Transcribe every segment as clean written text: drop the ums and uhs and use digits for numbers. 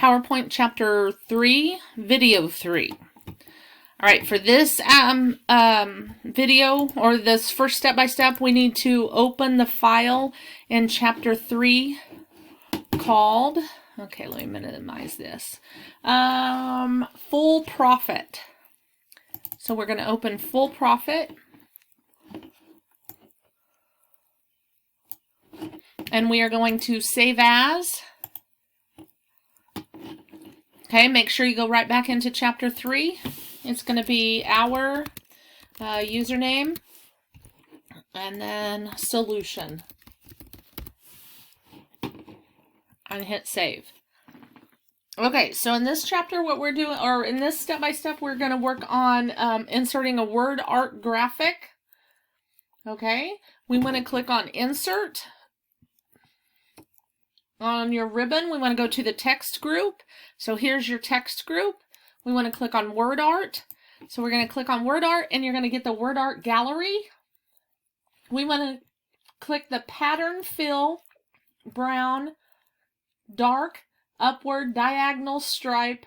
PowerPoint Chapter 3, Video 3. All right, for this video, or this first step-by-step, we need to open the file in Chapter 3 called, okay, let me minimize this, Full Profit. So we're going to open Full Profit. And we are going to save as. Okay, make sure you go right back into Chapter 3. It's going to be our username and then solution. And hit save. Okay, so in this chapter, what we're doing, or in this step-by-step, we're going to work on inserting a word art graphic. Okay, we want to click on Insert. On your ribbon, we want to go to the text group. So here's your text group. We want to click on Word Art. So we're going to click on Word Art, and you're going to get the Word Art Gallery. We want to click the Pattern Fill, Brown, Dark, Upward, Diagonal Stripe,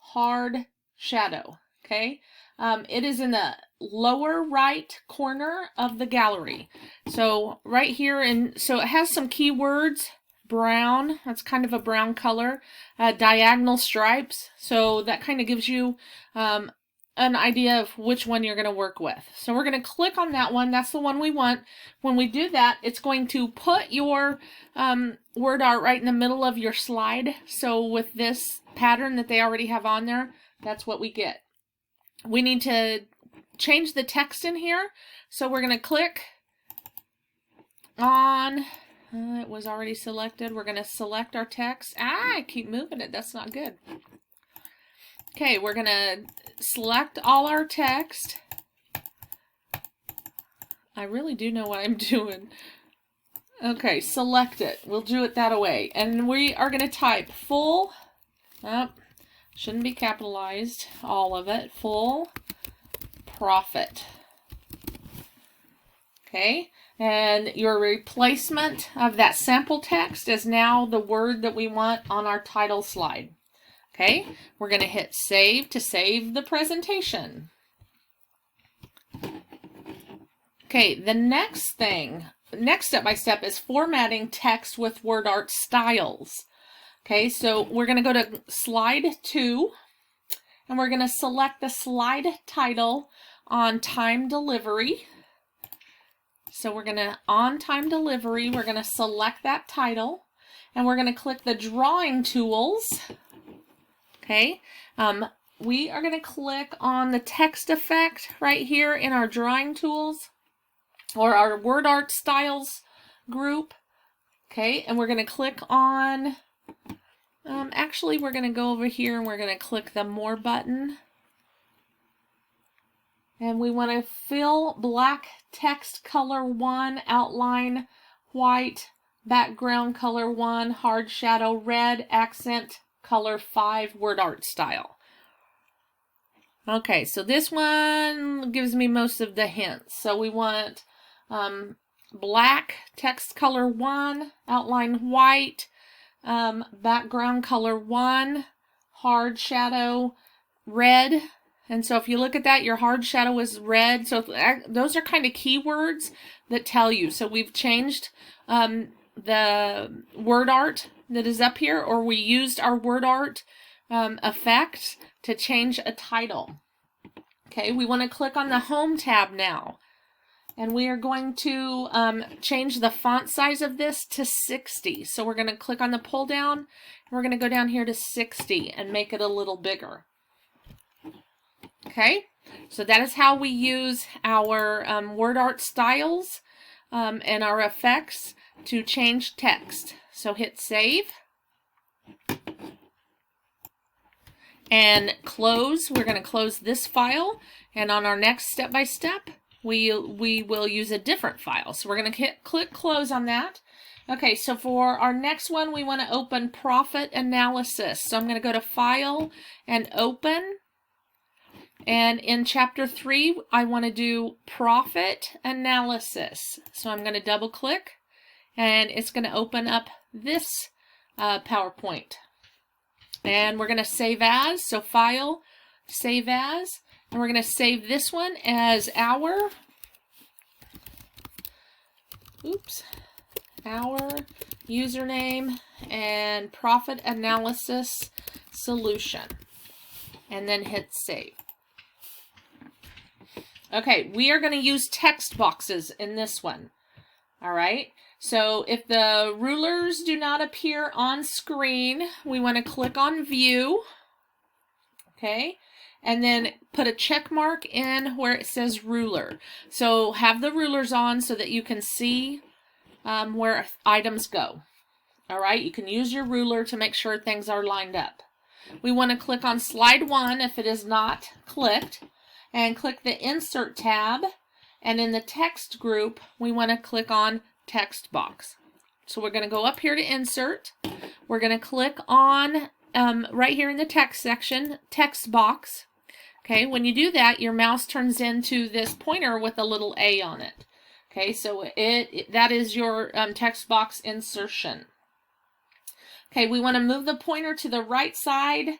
Hard Shadow. Okay, it is in the lower right corner of the gallery. So right here, and so it has some keywords. Brown, that's kind of a brown color. Diagonal stripes, so that kind of gives you an idea of which one you're going to work with. So we're going to click on that one. That's the one we want. When we do that, it's going to put your word art right in the middle of your slide. So with this pattern that they already have on there, that's what we get. We need to change the text in here. So we're going to click on... it was already selected. We're going to select our text. I keep moving it. That's not good. Okay, we're going to select all our text. I really do know what I'm doing. Okay, select it. We'll do it that way. And we are going to type full, shouldn't be capitalized, all of it, full profit. Okay. And your replacement of that sample text is now the word that we want on our title slide. Okay, we're going to hit save to save the presentation. Okay, the next step by step is formatting text with word art styles. Okay, so we're going to go to slide 2 and we're going to select the slide title on time delivery. So we're going to, on time delivery, we're going to select that title and we're going to click the drawing tools. Okay. We are going to click on the text effect right here in our drawing tools or our word art styles group. Okay. And we're going to click on, actually we're going to go over here and we're going to click the more button. And we want to fill black text color 1, outline white, background color 1, hard shadow red, accent color 5, word art style. Okay, so this one gives me most of the hints. So we want black text color 1, outline white, background color 1, hard shadow red. And so if you look at that, your hard shadow is red. So those are kind of keywords that tell you. So we've changed the word art that is up here, or we used our word art effect to change a title. Okay, we want to click on the Home tab now. And we are going to change the font size of this to 60. So we're going to click on the pull down. And we're going to go down here to 60 and make it a little bigger. Okay, so that is how we use our word art styles and our effects to change text. So hit save and close. We're going to close this file, and on our next step-by-step, we will use a different file. So we're going to click close on that. Okay, so for our next one, we want to open Profit Analysis. So I'm going to go to File and Open. And in Chapter 3, I want to do Profit Analysis. So I'm going to double click and it's going to open up this PowerPoint. And we're going to save as, so File, Save As, and we're going to save this one as our username and profit analysis solution, and then hit save. Okay, we are going to use text boxes in this one. All right, so if the rulers do not appear on screen, we want to click on View, okay, and then put a check mark in where it says ruler. So have the rulers on so that you can see where items go. All right, you can use your ruler to make sure things are lined up. We want to click on slide 1 if it is not clicked, and click the Insert tab. And in the text group, we want to click on text box. So we're going to go up here to Insert. We're going to click on, right here in the text section, text box. Okay, when you do that, your mouse turns into this pointer with a little A on it. Okay, so that is your text box insertion. Okay, we want to move the pointer to the right side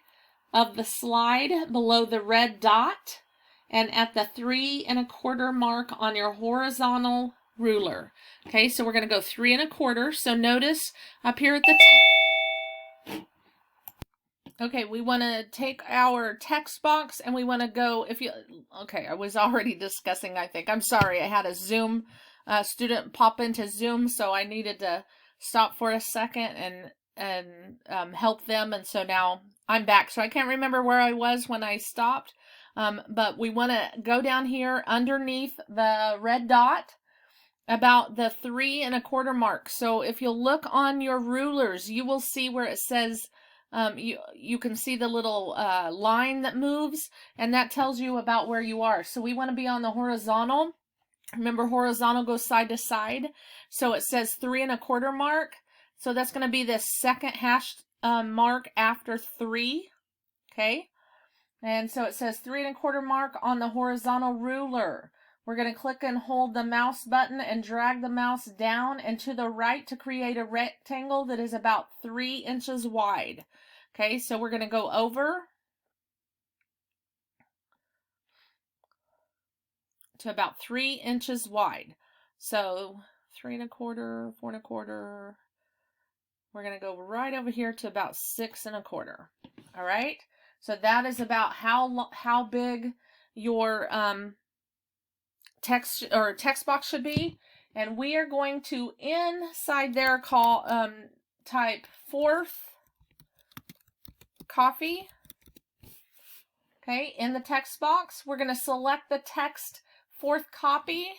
of the slide below the red dot, and at the 3 1/4 mark on your horizontal ruler. Okay, so we're going to go 3 1/4. So notice up here at the top. Okay, we want to take our text box and we want to go, okay, I was already discussing, I think. I'm sorry, I had a Zoom student pop into Zoom, so I needed to stop for a second and help them. And so now I'm back. So I can't remember where I was when I stopped. But we want to go down here underneath the red dot about the 3 1/4 mark. So if you'll look on your rulers, you will see where it says, you can see the little line that moves, and that tells you about where you are. So we want to be on the horizontal. Remember, horizontal goes side to side. So it says 3 1/4 mark. So that's going to be the second hashed mark after 3. Okay. And so it says 3 1/4 mark on the horizontal ruler. We're going to click and hold the mouse button and drag the mouse down and to the right to create a rectangle that is about 3 inches wide. Okay, so we're going to go over to about 3 inches wide. So 3 1/4, 4 1/4. We're going to go right over here to about 6 1/4. All right. So that is about how big your text box should be, and we are going to inside there type 4th coffee. Okay, in the text box, we're going to select the text 4th coffee,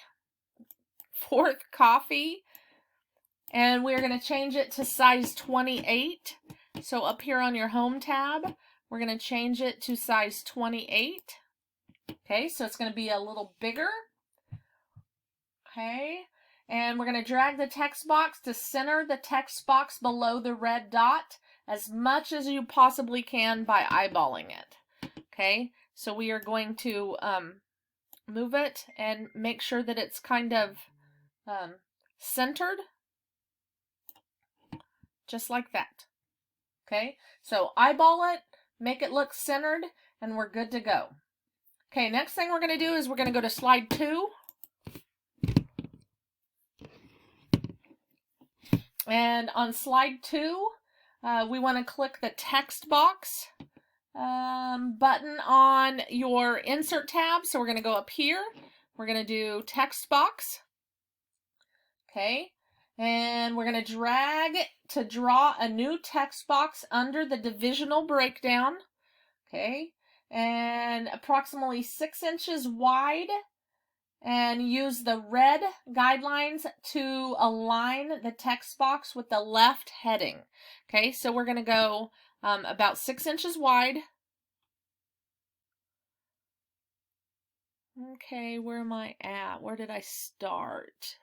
and we're going to change it to size 28. So up here on your home tab, we're going to change it to size 28. Okay, so it's going to be a little bigger. Okay, and we're going to drag the text box to center the text box below the red dot as much as you possibly can by eyeballing it. Okay, so we are going to move it and make sure that it's kind of centered, just like that. Okay, so eyeball it, make it look centered, and we're good to go. Okay, next thing we're going to do is we're going to go to slide 2. And on slide 2, we want to click the text box button on your insert tab. So we're going to go up here. We're going to do text box. Okay. And we're going to drag to draw a new text box under the divisional breakdown. Okay. And approximately 6 inches wide. And use the red guidelines to align the text box with the left heading. Okay, so we're going to go about 6 inches wide. Okay, where am I at? Where did I start?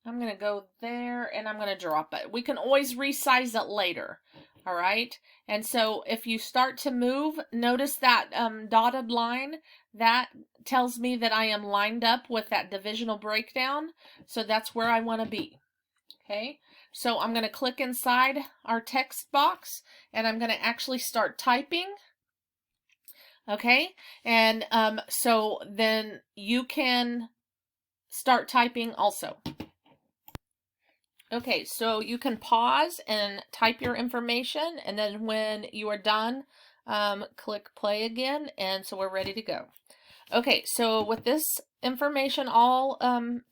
I'm going to go there and I'm going to drop it. We can always resize it later. All right. And so if you start to move, notice that dotted line, that tells me that I am lined up with that divisional breakdown. So that's where I want to be. Okay. So I'm going to click inside our text box and I'm going to actually start typing. Okay, and so then you can start typing also. Okay, so you can pause and type your information, and then when you are done, click play again, and so we're ready to go. Okay, so with this information all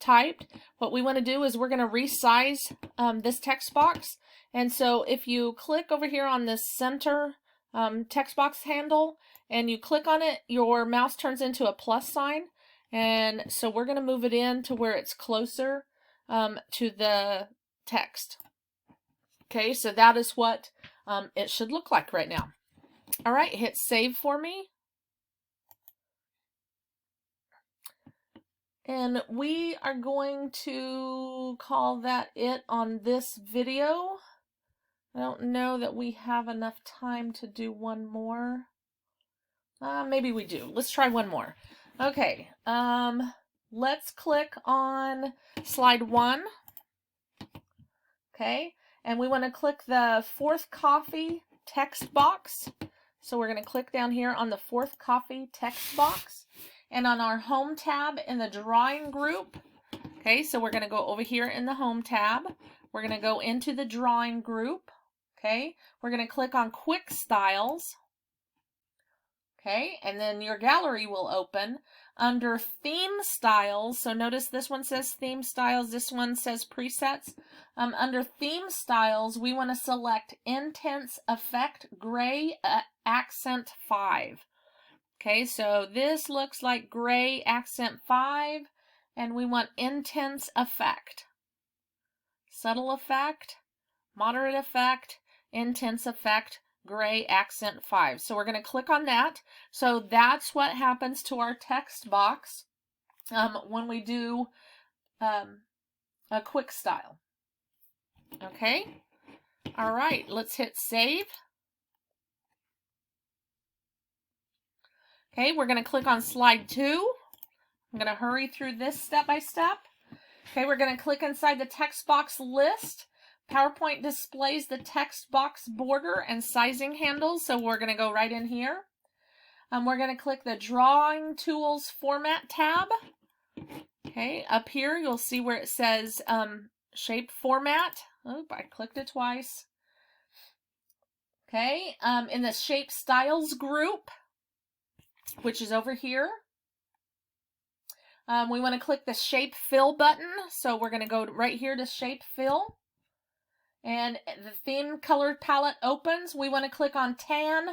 typed, what we want to do is we're going to resize this text box. And so if you click over here on this center text box handle and you click on it, your mouse turns into a plus sign. And so we're going to move it in to where it's closer to the text. Okay, so that is what it should look like right now. All right, hit save for me. And we are going to call that it on this video. I don't know that we have enough time to do one more. Maybe we do. Let's try one more. Okay, let's click on slide 1. Okay, and we want to click the fourth coffee text box. So we're going to click down here on the fourth coffee text box. And on our home tab in the drawing group, okay, so we're going to go over here in the home tab. We're going to go into the drawing group. Okay, we're going to click on quick styles. Okay, and then your gallery will open under theme styles. So notice this one says theme styles, this one says presets. Under theme styles, we want to select Intense Effect Gray Accent 5. Okay, so this looks like Gray Accent 5, and we want Intense Effect. Subtle Effect, Moderate Effect, Intense Effect, Gray Accent 5. So we're going to click on that. So that's what happens to our text box when we do a quick style. Okay, all right, let's hit save. Okay, we're going to click on slide 2. I'm going to hurry through this step by step. Okay, we're going to click inside the text box list. PowerPoint displays the text box border and sizing handles, so we're going to go right in here. We're going to click the Drawing Tools Format tab. Okay, up here you'll see where it says Shape Format. Oop, I clicked it twice. Okay, in the Shape Styles group, which is over here, we want to click the Shape Fill button. So we're going to go right here to Shape Fill. And the theme color palette opens. We want to click on Tan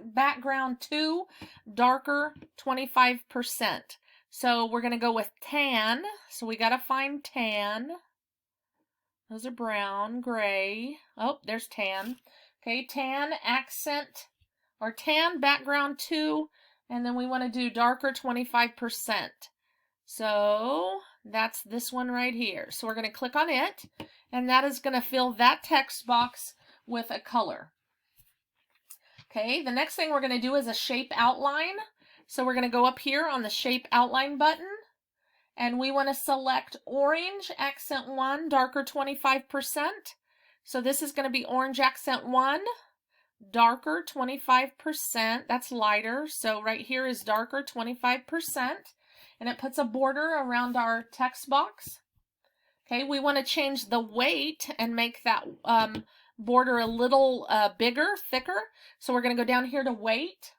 Background 2, Darker 25%. So we're going to go with Tan. So we got to find Tan. Those are brown, gray. Oh, there's Tan. Okay, Tan Accent, or Tan Background 2. And then we want to do Darker 25%. So that's this one right here. So we're going to click on it, and that is going to fill that text box with a color. Okay, the next thing we're going to do is a shape outline. So we're going to go up here on the shape outline button, and we want to select Orange Accent 1, Darker 25%. So this is going to be Orange Accent 1. Darker 25%, that's lighter. So right here is darker 25%, and it puts a border around our text box. Okay, we want to change the weight and make that border a little bigger, thicker. So we're going to go down here to weight,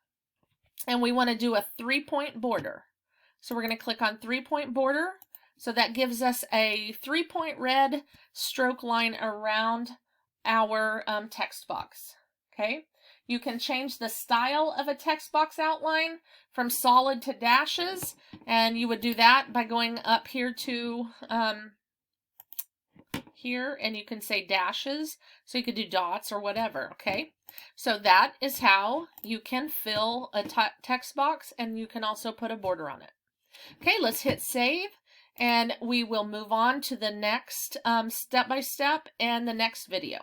and we want to do a 3-point border. So we're going to click on 3-point border. So that gives us a 3-point red stroke line around our text box. Okay, you can change the style of a text box outline from solid to dashes, and you would do that by going up here to here, and you can say dashes, so you could do dots or whatever. Okay, so that is how you can fill a text box, and you can also put a border on it. Okay, let's hit save, and we will move on to the next step by step and the next video.